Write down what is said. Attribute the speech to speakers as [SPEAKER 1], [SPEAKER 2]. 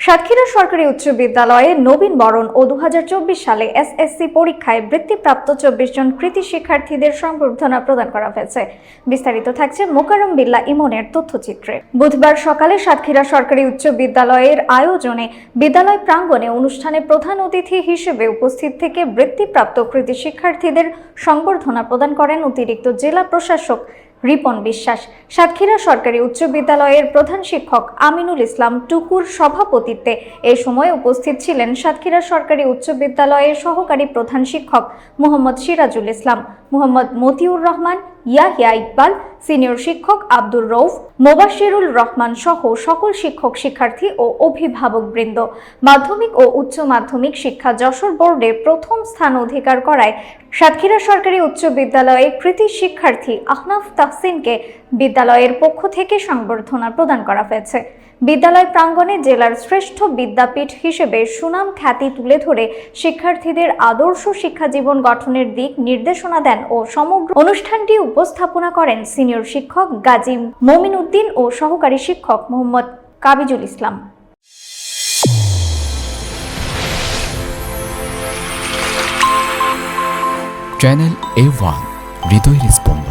[SPEAKER 1] সাতক্ষীরা সরকারি উচ্চ বিদ্যালয়ে নবীন বরণ ও 2024 সালে এসএসসি পরীক্ষায় বৃত্তিপ্রাপ্ত 24 জন কৃতি শিক্ষার্থীদের সংবর্ধনা প্রদান করা হয়েছে। বিস্তারিত থাকছে মোকাররম বিল্লাহ ইমনের তথ্যচিত্রে। বুধবার সকালে সাতক্ষীরা সরকারি উচ্চ বিদ্যালয়ের আয়োজনে বিদ্যালয় প্রাঙ্গণে অনুষ্ঠানে প্রধান অতিথি হিসেবে উপস্থিত থেকে বৃত্তিপ্রাপ্ত কৃতি শিক্ষার্থীদের সংবর্ধনা প্রদান করেন অতিরিক্ত জেলা প্রশাসক রিপন বিশ্বাস। সাতক্ষীরা সরকারি উচ্চ বিদ্যালয়ের প্রধান শিক্ষক আমিনুল ইসলাম টুকুর সভাপতিত্বে এ সময় উপস্থিত ছিলেন সাতক্ষীরা সরকারি উচ্চ বিদ্যালয়ের সহকারী প্রধান শিক্ষক মোহাম্মদ সিরাজুল ইসলাম, মোহাম্মদ মতিউর রহমান, ইয়াহিয়া ইকবাল, সিনিয়র শিক্ষক আব্দুর রউফ, মোবাশিরুল রহমান সহ সকল শিক্ষক, শিক্ষার্থী ও অভিভাবকবৃন্দ। মাধ্যমিক ও উচ্চ মাধ্যমিক শিক্ষা যশোর বোর্ডে প্রথম স্থান অধিকার করায় সাতক্ষীরা সরকারি উচ্চ বিদ্যালয়ে কৃতি শিক্ষার্থী আহনাফ তাহসিনকে বিদ্যালয়ের পক্ষ থেকে সংবর্ধনা প্রদান করা হয়েছে। বিদ্যালয় প্রাঙ্গণে জেলার শ্রেষ্ঠ বিদ্যাপীঠ হিসেবে সুনাম খ্যাতি তুলে ধরে শিক্ষার্থীদের আদর্শ শিক্ষা জীবন গঠনের দিক নির্দেশনা দেন ও সমগ্র অনুষ্ঠানটি উপস্থাপনা করেন সিনিয়র শিক্ষক গাজী মমিন উদ্দিন ও সহকারী শিক্ষক মোহাম্মদ কাবিজুল ইসলাম।
[SPEAKER 2] চ্যানেল A1 হৃদয়ের স্পন্দন।